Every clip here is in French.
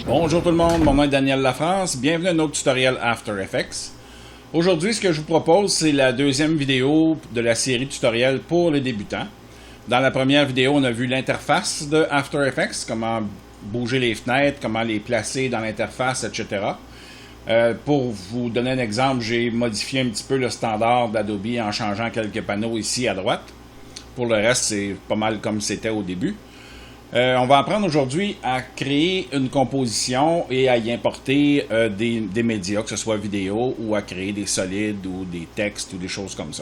Bonjour tout le monde, mon nom est Daniel Lafrance, bienvenue à un autre tutoriel After Effects. Aujourd'hui, ce que je vous propose, c'est la deuxième vidéo de la série tutoriel pour les débutants. Dans la première vidéo, on a vu l'interface de After Effects, comment bouger les fenêtres, comment les placer dans l'interface, etc. Pour vous donner un exemple, j'ai modifié un petit peu le standard d'Adobe en changeant quelques panneaux ici à droite. Pour le reste, c'est pas mal comme c'était au début. On va apprendre aujourd'hui à créer une composition et à y importer des médias, que ce soit vidéo ou à créer des solides ou des textes ou des choses comme ça.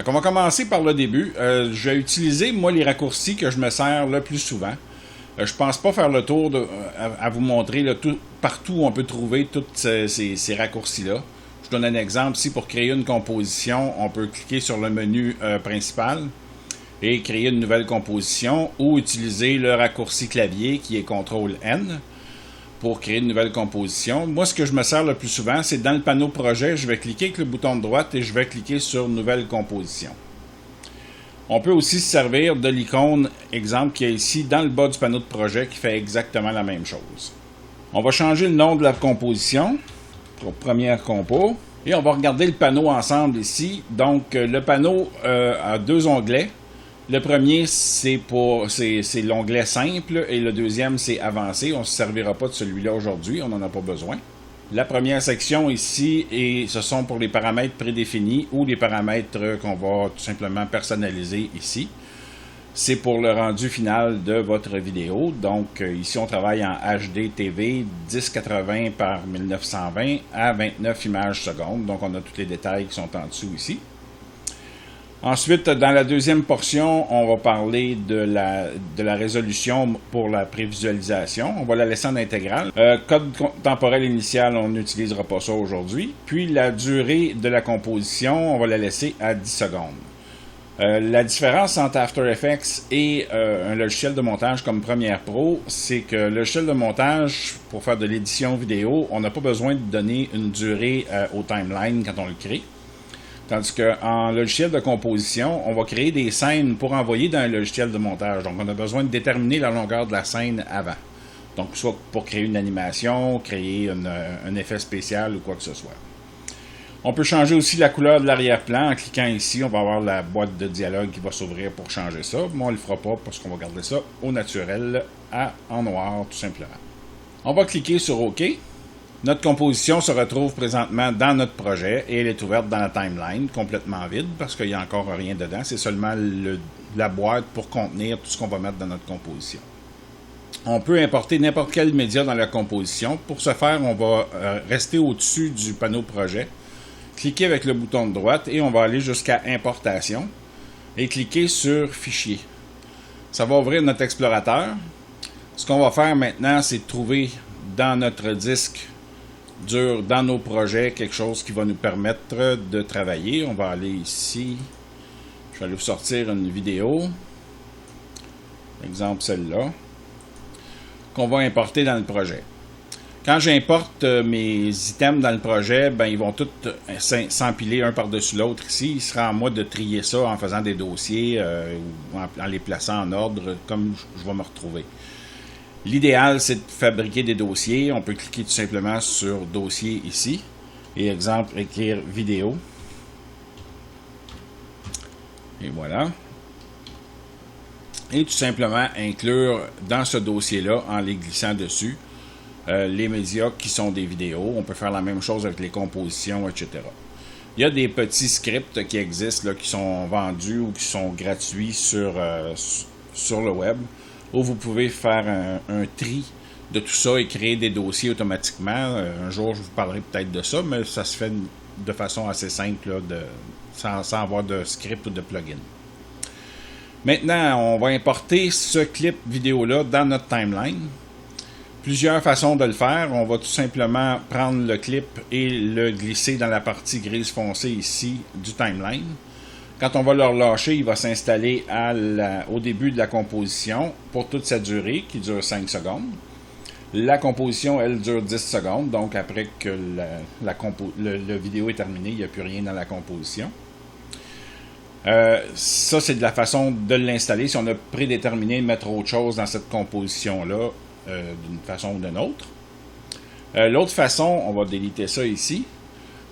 On va commencer par le début. Je vais utiliser, moi, les raccourcis que je me sers le plus souvent. Je pense pas faire le tour à vous montrer partout où on peut trouver tous ces raccourcis-là. Je donne un exemple. Ici, pour créer une composition, on peut cliquer sur le menu principal et créer une nouvelle composition ou utiliser le raccourci clavier qui est CTRL-N pour créer une nouvelle composition. Moi, ce que je me sers le plus souvent, c'est dans le panneau projet, je vais cliquer avec le bouton de droite et je vais cliquer sur nouvelle composition. On peut aussi se servir de l'icône, exemple, qui est ici dans le bas du panneau de projet qui fait exactement la même chose. On va changer le nom de la composition pour première compo et on va regarder le panneau ensemble ici. Donc, le panneau a deux onglets. Le premier, c'est l'onglet simple et le deuxième, c'est avancé. On ne se servira pas de celui-là aujourd'hui, on n'en a pas besoin. La première section ici, ce sont pour les paramètres prédéfinis ou les paramètres qu'on va tout simplement personnaliser ici. C'est pour le rendu final de votre vidéo. Donc ici, on travaille en HD TV 1080 par 1920 à 29 images secondes. Donc on a tous les détails qui sont en dessous ici. Ensuite, dans la deuxième portion, on va parler de la résolution pour la prévisualisation. On va la laisser en intégrale. Code temporel initial, on n'utilisera pas ça aujourd'hui. Puis la durée de la composition, on va la laisser à 10 secondes. La différence entre After Effects et un logiciel de montage comme Premiere Pro, c'est que le logiciel de montage, pour faire de l'édition vidéo, on n'a pas besoin de donner une durée au timeline quand on le crée. Tandis qu'en logiciel de composition, on va créer des scènes pour envoyer dans un logiciel de montage. Donc, on a besoin de déterminer la longueur de la scène avant. Donc, soit pour créer une animation, créer un effet spécial ou quoi que ce soit. On peut changer aussi la couleur de l'arrière-plan en cliquant ici. On va avoir la boîte de dialogue qui va s'ouvrir pour changer ça. Mais on ne le fera pas parce qu'on va garder ça au naturel, en noir tout simplement. On va cliquer sur OK. Notre composition se retrouve présentement dans notre projet et elle est ouverte dans la timeline, complètement vide parce qu'il n'y a encore rien dedans. C'est seulement la boîte pour contenir tout ce qu'on va mettre dans notre composition. On peut importer n'importe quel média dans la composition. Pour ce faire, on va rester au-dessus du panneau projet, cliquer avec le bouton de droite et on va aller jusqu'à Importation et cliquer sur Fichier. Ça va ouvrir notre explorateur. Ce qu'on va faire maintenant, c'est de trouver dans notre disque dur, dans nos projets, quelque chose qui va nous permettre de travailler. On va aller ici. Je vais aller vous sortir une vidéo. Exemple celle-là. Qu'on va importer dans le projet. Quand j'importe mes items dans le projet, ben, ils vont tous s'empiler un par-dessus l'autre ici. Il sera à moi de trier ça en faisant des dossiers ou en les plaçant en ordre comme je vais me retrouver. L'idéal, c'est de fabriquer des dossiers. On peut cliquer tout simplement sur Dossier ici. Et exemple, écrire vidéo. Et voilà. Et tout simplement inclure dans ce dossier-là, en les glissant dessus, les médias qui sont des vidéos. On peut faire la même chose avec les compositions, etc. Il y a des petits scripts qui existent, là, qui sont vendus ou qui sont gratuits sur le web, où vous pouvez faire un tri de tout ça et créer des dossiers automatiquement. Un jour, je vous parlerai peut-être de ça, mais ça se fait de façon assez simple, là, sans avoir de script ou de plugin. Maintenant, on va importer ce clip vidéo-là dans notre timeline. Plusieurs façons de le faire. On va tout simplement prendre le clip et le glisser dans la partie grise foncée ici du timeline. Quand on va le relâcher, il va s'installer au début de la composition pour toute sa durée, qui dure 5 secondes. La composition, elle, dure 10 secondes. Donc, après que le vidéo est terminé, il n'y a plus rien dans la composition. Ça, c'est de la façon de l'installer. Si on a prédéterminé de mettre autre chose dans cette composition-là, d'une façon ou d'une autre. L'autre façon, on va déliter ça ici,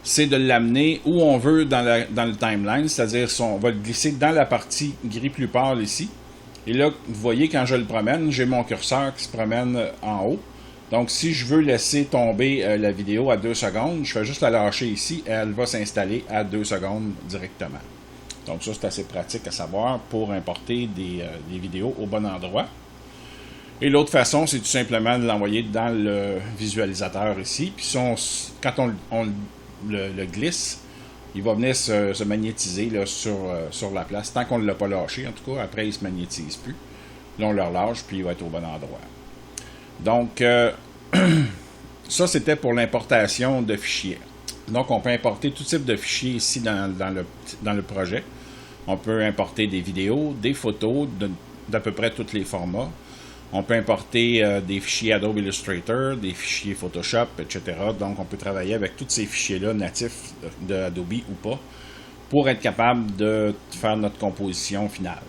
c'est de l'amener où on veut dans le timeline, c'est-à-dire on va le glisser dans la partie gris plus pâle ici. Et là, vous voyez, quand je le promène, j'ai mon curseur qui se promène en haut. Donc, si je veux laisser tomber la vidéo à 2 secondes, je fais juste la lâcher ici et elle va s'installer à 2 secondes directement. Donc, ça, c'est assez pratique à savoir pour importer des vidéos au bon endroit. Et l'autre façon, c'est tout simplement de l'envoyer dans le visualisateur ici. Puis quand on le glisse, il va venir se magnétiser là, sur la place. Tant qu'on ne l'a pas lâché, en tout cas, après il ne se magnétise plus. Là, on le relâche, puis il va être au bon endroit. Donc, ça, c'était pour l'importation de fichiers. Donc, on peut importer tout type de fichiers ici dans le projet. On peut importer des vidéos, des photos d'à peu près tous les formats. On peut importer des fichiers Adobe Illustrator, des fichiers Photoshop, etc. Donc, on peut travailler avec tous ces fichiers-là natifs de Adobe ou pas pour être capable de faire notre composition finale.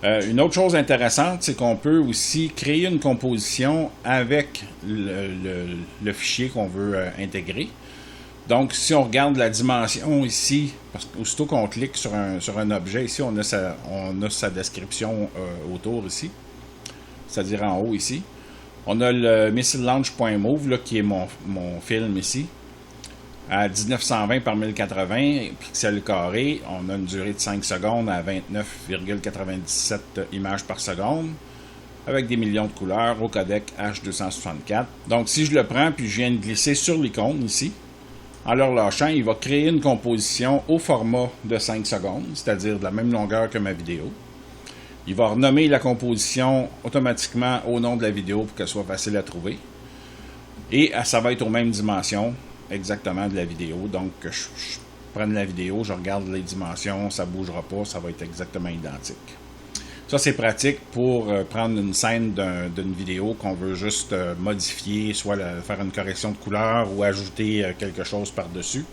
Une autre chose intéressante, c'est qu'on peut aussi créer une composition avec le fichier qu'on veut intégrer. Donc, si on regarde la dimension ici, parce qu'aussitôt qu'on clique sur un objet, ici, on a sa description autour ici. C'est-à-dire en haut ici. On a le MissileLaunch.move, là, qui est mon film ici, à 1920 par 1080 pixels carrés. On a une durée de 5 secondes à 29,97 images par seconde, avec des millions de couleurs au codec H264. Donc, si je le prends puis je viens de glisser sur l'icône ici, en le relâchant, il va créer une composition au format de 5 secondes, c'est-à-dire de la même longueur que ma vidéo. Il va renommer la composition automatiquement au nom de la vidéo pour qu'elle soit facile à trouver. Et ça va être aux mêmes dimensions exactement de la vidéo. Donc, je prends la vidéo, je regarde les dimensions, ça ne bougera pas, ça va être exactement identique. Ça, c'est pratique pour prendre une scène d'une vidéo qu'on veut juste modifier, soit faire une correction de couleur ou ajouter quelque chose par-dessus.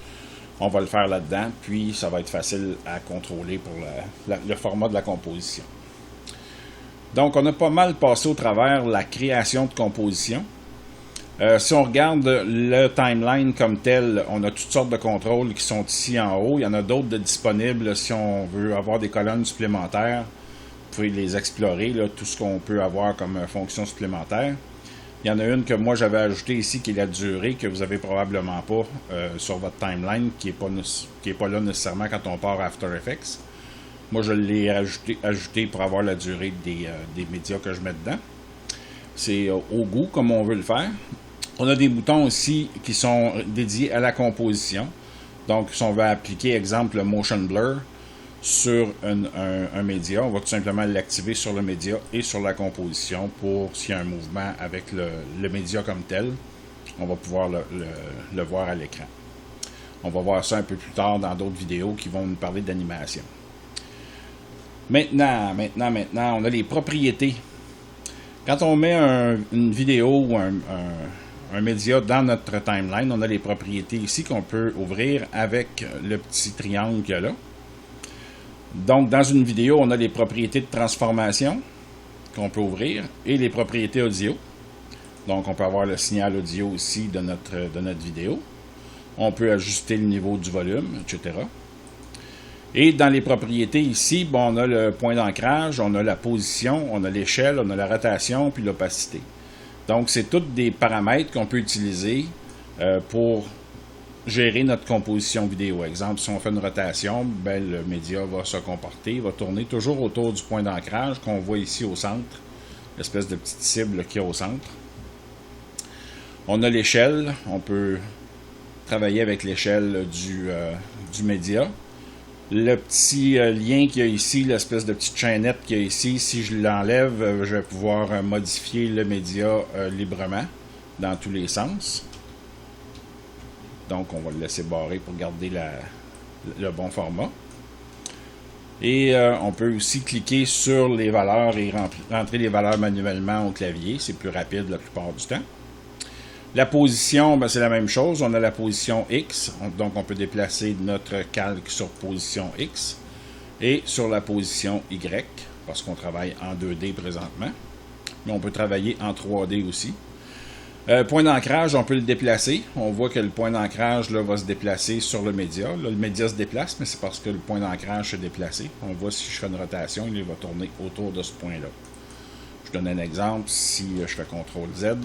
On va le faire là-dedans, puis ça va être facile à contrôler pour le format de la composition. Donc, on a pas mal passé au travers la création de composition. Si on regarde le timeline comme tel, on a toutes sortes de contrôles qui sont ici en haut. Il y en a d'autres de disponibles si on veut avoir des colonnes supplémentaires. Vous pouvez les explorer, là, tout ce qu'on peut avoir comme fonction supplémentaire. Il y en a une que moi j'avais ajoutée ici qui est la durée, que vous n'avez probablement pas sur votre timeline, qui est pas là nécessairement quand on part à After Effects. Moi, je l'ai ajouté pour avoir la durée des médias que je mets dedans. C'est au goût, comme on veut le faire. On a des boutons aussi qui sont dédiés à la composition. Donc, si on veut appliquer, exemple, le Motion Blur sur un média, on va tout simplement l'activer sur le média et sur la composition pour, s'il y a un mouvement avec le média comme tel, on va pouvoir le voir à l'écran. On va voir ça un peu plus tard dans d'autres vidéos qui vont nous parler d'animation. Maintenant, on a les propriétés. Quand on met une vidéo ou un média dans notre timeline, on a les propriétés ici qu'on peut ouvrir avec le petit triangle qu'il y a là. Donc, dans une vidéo, on a les propriétés de transformation qu'on peut ouvrir et les propriétés audio. Donc, on peut avoir le signal audio ici de notre vidéo. On peut ajuster le niveau du volume, etc. Et dans les propriétés ici, bon, on a le point d'ancrage, on a la position, on a l'échelle, on a la rotation, puis l'opacité. Donc, c'est tous des paramètres qu'on peut utiliser pour gérer notre composition vidéo. Exemple, si on fait une rotation, ben, le média va se comporter, va tourner toujours autour du point d'ancrage qu'on voit ici au centre, l'espèce de petite cible qu'il y a au centre. On a l'échelle, on peut travailler avec l'échelle du média. Le petit lien qu'il y a ici, l'espèce de petite chaînette qu'il y a ici, si je l'enlève, je vais pouvoir modifier le média librement dans tous les sens. Donc, on va le laisser barré pour garder le bon format. Et on peut aussi cliquer sur les valeurs et rentrer les valeurs manuellement au clavier. C'est plus rapide la plupart du temps. La position, ben, c'est la même chose. On a la position X, donc on peut déplacer notre calque sur position X et sur la position Y, parce qu'on travaille en 2D présentement. mais on peut travailler en 3D aussi. Point d'ancrage, on peut le déplacer. On voit que le point d'ancrage va se déplacer sur le média. Là, le média se déplace, mais c'est parce que le point d'ancrage s'est déplacé. On voit si je fais une rotation, il va tourner autour de ce point-là. Je donne un exemple. Si je fais CTRL-Z,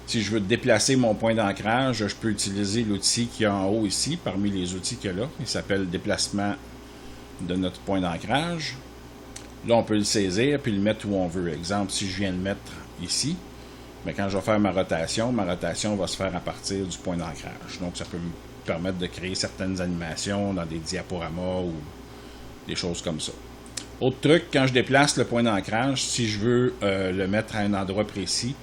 si je veux déplacer mon point d'ancrage, je peux utiliser l'outil qui est en haut ici, parmi les outils qu'il y a là. Il s'appelle déplacement de notre point d'ancrage. Là, on peut le saisir puis le mettre où on veut. Exemple, si je viens le mettre ici, mais quand je vais faire ma rotation va se faire à partir du point d'ancrage. Donc, ça peut me permettre de créer certaines animations dans des diaporamas ou des choses comme ça. Autre truc, quand je déplace le point d'ancrage, si je veux le mettre à un endroit précis,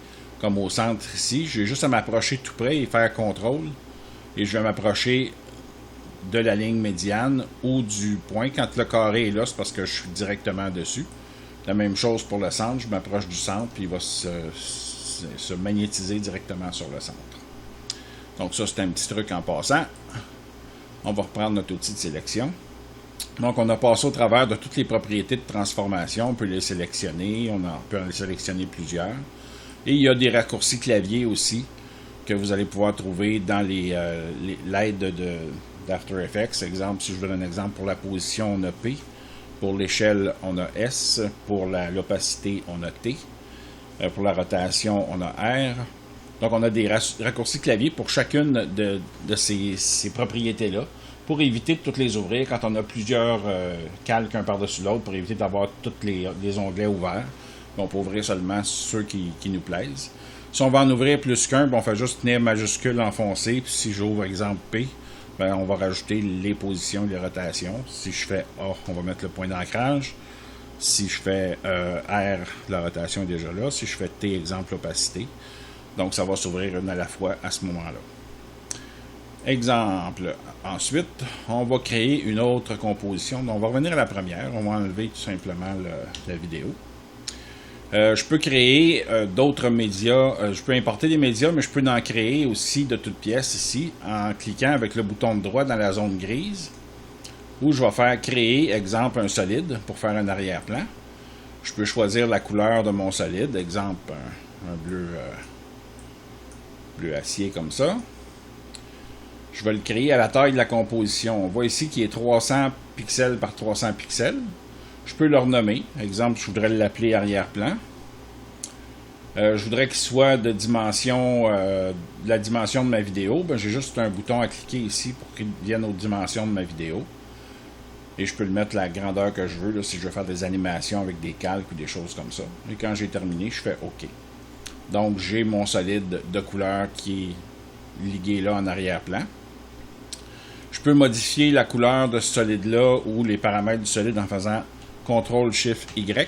comme au centre ici, j'ai juste à m'approcher tout près et faire CTRL. Et je vais m'approcher de la ligne médiane ou du point. Quand le carré est là, c'est parce que je suis directement dessus. La même chose pour le centre, je m'approche du centre puis il va se magnétiser directement sur le centre. Donc ça, c'est un petit truc en passant. On va reprendre notre outil de sélection. Donc on a passé au travers de toutes les propriétés de transformation. On peut les sélectionner, on peut en sélectionner plusieurs. Et il y a des raccourcis clavier aussi que vous allez pouvoir trouver dans l'aide d'After Effects. Exemple, si je veux un exemple pour la position, on a P. Pour l'échelle, on a S. Pour l'opacité, on a T. Pour la rotation, on a R. Donc, on a des raccourcis clavier pour chacune de ces propriétés-là pour éviter de toutes les ouvrir quand on a plusieurs calques un par-dessus l'autre, pour éviter d'avoir tous les onglets ouverts. On peut ouvrir seulement ceux qui nous plaisent. Si on va en ouvrir plus qu'un, on fait juste tenir majuscule enfoncé. Puis si j'ouvre, exemple, P, on va rajouter les positions et les rotations. Si je fais A, on va mettre le point d'ancrage. Si je fais R, la rotation est déjà là. Si je fais T, exemple, l'opacité. Donc, ça va s'ouvrir une à la fois à ce moment-là. Exemple. Ensuite, on va créer une autre composition. Donc, on va revenir à la première. On va enlever tout simplement la vidéo. Je peux créer d'autres médias. Je peux importer des médias, mais je peux en créer aussi de toutes pièces ici en cliquant avec le bouton de droite dans la zone grise. Où je vais faire créer, exemple, un solide pour faire un arrière-plan. Je peux choisir la couleur de mon solide, exemple, un bleu acier comme ça. Je vais le créer à la taille de la composition. On voit ici qu'il est 300 pixels par 300 pixels. Je peux le renommer. Exemple, je voudrais l'appeler arrière-plan. Je voudrais qu'il soit de la dimension de ma vidéo. J'ai juste un bouton à cliquer ici pour qu'il vienne aux dimensions de ma vidéo. Et je peux le mettre la grandeur que je veux, là, si je veux faire des animations avec des calques ou des choses comme ça. Et quand j'ai terminé, je fais OK. Donc, j'ai mon solide de couleur qui est ligué là en arrière-plan. Je peux modifier la couleur de ce solide-là ou les paramètres du solide en faisant CTRL-SHIFT-Y.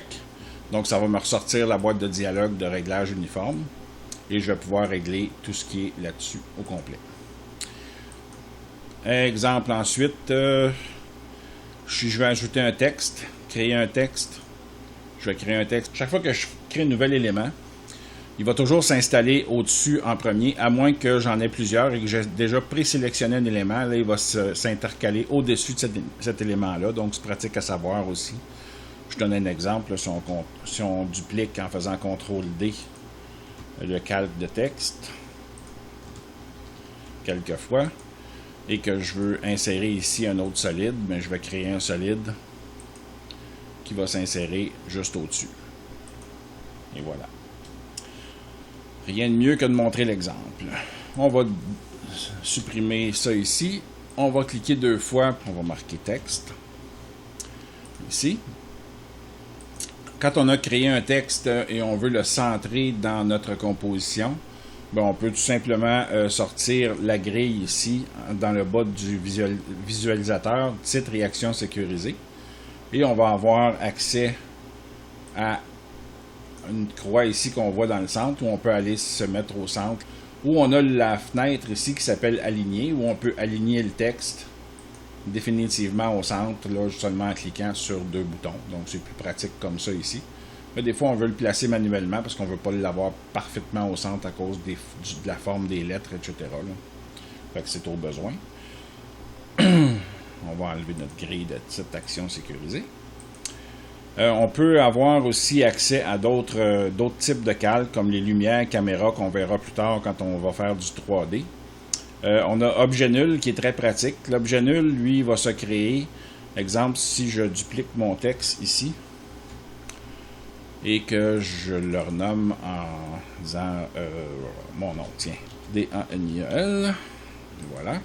Donc, ça va me ressortir la boîte de dialogue de réglage uniforme. Et je vais pouvoir régler tout ce qui est là-dessus au complet. Exemple ensuite... si je vais ajouter un texte, créer un texte, je vais créer un texte. Chaque fois que je crée un nouvel élément, il va toujours s'installer au-dessus en premier, à moins que j'en ai plusieurs et que j'ai déjà présélectionné un élément. Là, il va s'intercaler au-dessus de cet élément-là. Donc, c'est pratique à savoir aussi. Je donne un exemple. Là, si on duplique en faisant CTRL-D le calque de texte, quelquefois, et que je veux insérer ici un autre solide, je vais créer un solide qui va s'insérer juste au-dessus. Et voilà. Rien de mieux que de montrer l'exemple. On va supprimer ça ici. On va cliquer 2 fois, on va marquer texte. Ici. Quand on a créé un texte et on veut le centrer dans notre composition, on peut tout simplement sortir la grille ici, dans le bas du visualisateur, titre et action sécurisée. Et on va avoir accès à une croix ici qu'on voit dans le centre, où on peut aller se mettre au centre. Où on a la fenêtre ici qui s'appelle Aligner, où on peut aligner le texte définitivement au centre, là, seulement en cliquant sur 2 boutons. Donc c'est plus pratique comme ça ici. Mais des fois, on veut le placer manuellement parce qu'on ne veut pas l'avoir parfaitement au centre à cause de la forme des lettres, etc. Là. Fait que c'est au besoin. On va enlever notre grille de cette action sécurisée. On peut avoir aussi accès à d'autres types de calques, comme les lumières, caméras, qu'on verra plus tard quand on va faire du 3D. On a Objet Nul qui est très pratique. L'objet nul, lui, va se créer. Exemple, si je duplique mon texte ici et que je le renomme en disant mon nom, tiens, D-A-N-I-E-L, voilà.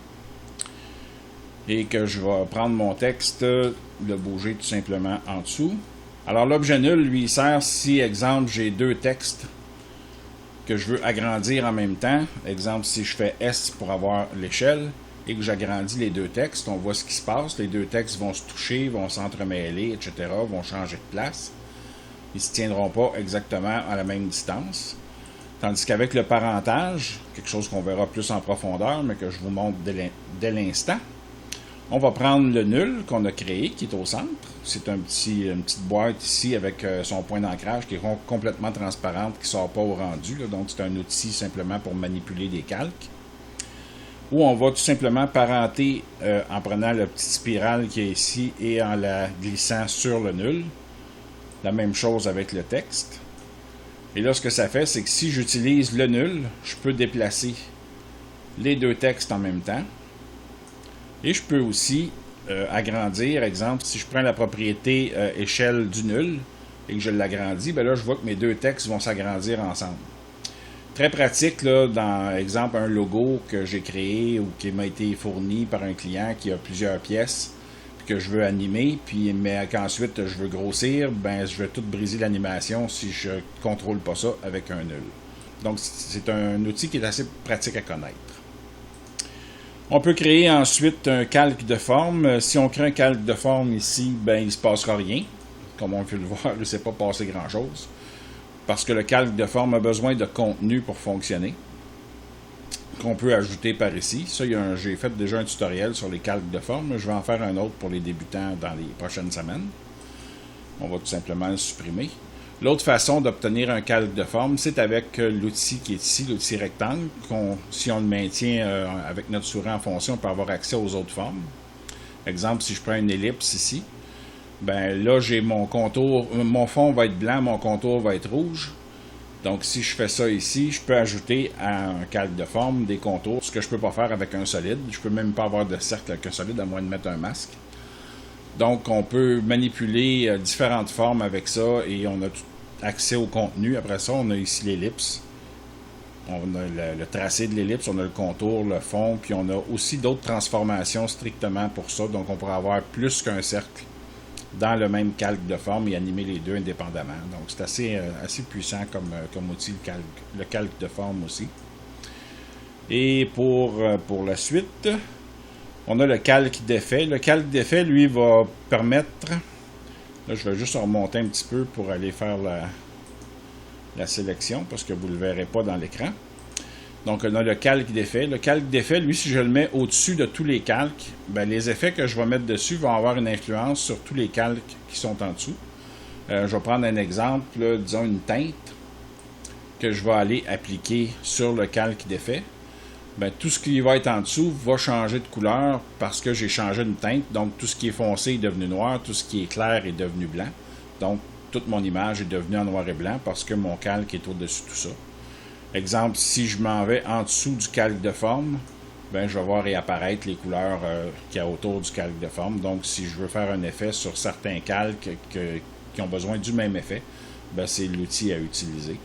Et que je vais prendre mon texte, le bouger tout simplement en dessous. Alors l'objet nul, lui, sert si, exemple, j'ai deux textes que je veux agrandir en même temps. Exemple, si je fais S pour avoir l'échelle et que j'agrandis les deux textes, on voit ce qui se passe. Les deux textes vont se toucher, vont s'entremêler, etc., vont changer de place. Ils ne se tiendront pas exactement à la même distance. Tandis qu'avec le parentage, quelque chose qu'on verra plus en profondeur, mais que je vous montre dès l'instant, on va prendre le nul qu'on a créé, qui est au centre. C'est une petite boîte ici avec son point d'ancrage qui est complètement transparente, qui ne sort pas au rendu. Là. Donc, c'est un outil simplement pour manipuler des calques. Où on va tout simplement parenter en prenant la petite spirale qui est ici et en la glissant sur le nul. La même chose avec le texte. Et là, ce que ça fait, c'est que si j'utilise le nul, je peux déplacer les deux textes en même temps. Et je peux aussi agrandir, exemple, si je prends la propriété échelle du nul et que je l'agrandis, ben là, je vois que mes deux textes vont s'agrandir ensemble. Très pratique, là, dans, exemple, un logo que j'ai créé ou qui m'a été fourni par un client qui a plusieurs pièces, puis que je veux animer, mais qu'ensuite je veux grossir, ben je vais tout briser l'animation si je ne contrôle pas ça avec un nul. Donc, c'est un outil qui est assez pratique à connaître. On peut créer ensuite un calque de forme. Si on crée un calque de forme ici, ben il ne se passera rien. Comme on peut le voir, il ne s'est pas passé grand-chose. Parce que le calque de forme a besoin de contenu pour fonctionner. Qu'on peut ajouter par ici. Ça, j'ai fait déjà un tutoriel sur les calques de forme. Je vais en faire un autre pour les débutants dans les prochaines semaines. On va tout simplement le supprimer. L'autre façon d'obtenir un calque de forme, c'est avec l'outil qui est ici, l'outil rectangle. Si on le maintient avec notre souris en fonction, on peut avoir accès aux autres formes. Exemple, si je prends une ellipse ici, ben là, j'ai mon contour, mon fond va être blanc, mon contour va être rouge. Donc, si je fais ça ici, je peux ajouter à un calque de forme des contours, ce que je ne peux pas faire avec un solide. Je ne peux même pas avoir de cercle avec un solide, à moins de mettre un masque. Donc, on peut manipuler différentes formes avec ça et on a tout accès au contenu. Après ça, on a ici l'ellipse. On a le tracé de l'ellipse, on a le contour, le fond, puis on a aussi d'autres transformations strictement pour ça. Donc, on pourrait avoir plus qu'un cercle dans le même calque de forme et animer les deux indépendamment. Donc, c'est assez puissant comme outil, le calque de forme aussi. Et pour la suite, on a le calque d'effet. Le calque d'effet, lui, va permettre... Là, je vais juste remonter un petit peu pour aller faire la sélection, parce que vous ne le verrez pas dans l'écran. Donc, on a le calque d'effet. Le calque d'effet, lui, si je le mets au-dessus de tous les calques, ben, les effets que je vais mettre dessus vont avoir une influence sur tous les calques qui sont en dessous. Je vais prendre un exemple, là, disons une teinte, que je vais aller appliquer sur le calque d'effet. Ben, tout ce qui va être en dessous va changer de couleur parce que j'ai changé une teinte. Donc, tout ce qui est foncé est devenu noir, tout ce qui est clair est devenu blanc. Donc, toute mon image est devenue en noir et blanc parce que mon calque est au-dessus de tout ça. Exemple, si je m'en vais en dessous du calque de forme, ben, je vais voir réapparaître les couleurs qu'il y a autour du calque de forme. Donc, si je veux faire un effet sur certains calques qui ont besoin du même effet, ben, c'est l'outil à utiliser.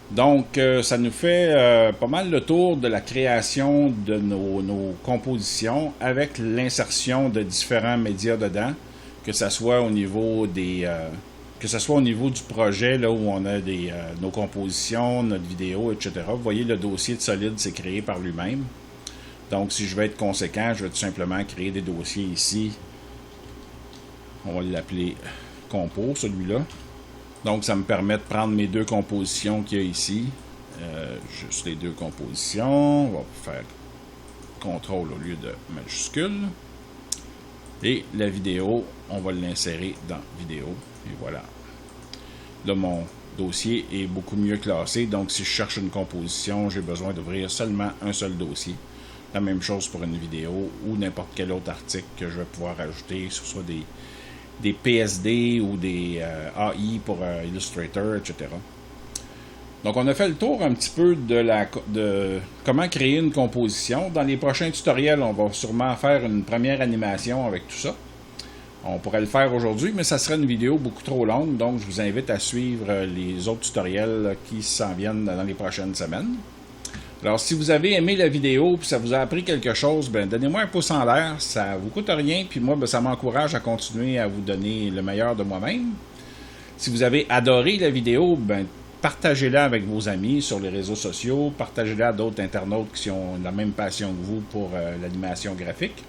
Donc, ça nous fait pas mal le tour de la création de nos compositions avec l'insertion de différents médias dedans, que ce soit au niveau du projet là, où on a nos compositions, notre vidéo, etc. Vous voyez, le dossier de solide s'est créé par lui-même. Donc, si je veux être conséquent, je vais tout simplement créer des dossiers ici. On va l'appeler compo, celui-là. Donc, ça me permet de prendre mes deux compositions qu'il y a ici. Juste les deux compositions. On va faire CTRL au lieu de majuscule. Et la vidéo, on va l'insérer dans vidéo. Et voilà. Là, mon dossier est beaucoup mieux classé. Donc, si je cherche une composition, j'ai besoin d'ouvrir seulement un seul dossier. La même chose pour une vidéo ou n'importe quel autre article que je vais pouvoir ajouter, que ce soit des PSD ou des AI pour Illustrator, etc. Donc, on a fait le tour un petit peu de comment créer une composition. Dans les prochains tutoriels, on va sûrement faire une première animation avec tout ça. On pourrait le faire aujourd'hui, mais ça serait une vidéo beaucoup trop longue, donc je vous invite à suivre les autres tutoriels qui s'en viennent dans les prochaines semaines. Alors, si vous avez aimé la vidéo et ça vous a appris quelque chose, ben donnez-moi un pouce en l'air, ça vous coûte rien, puis moi, ben, ça m'encourage à continuer à vous donner le meilleur de moi-même. Si vous avez adoré la vidéo, ben partagez-la avec vos amis sur les réseaux sociaux, partagez-la à d'autres internautes qui ont la même passion que vous pour l'animation graphique.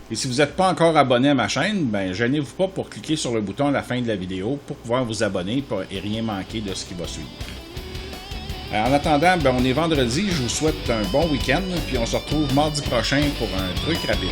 Et si vous n'êtes pas encore abonné à ma chaîne, ben gênez-vous pas pour cliquer sur le bouton à la fin de la vidéo pour pouvoir vous abonner et rien manquer de ce qui va suivre. En attendant, ben on est vendredi, je vous souhaite un bon week-end, puis on se retrouve mardi prochain pour un truc rapide.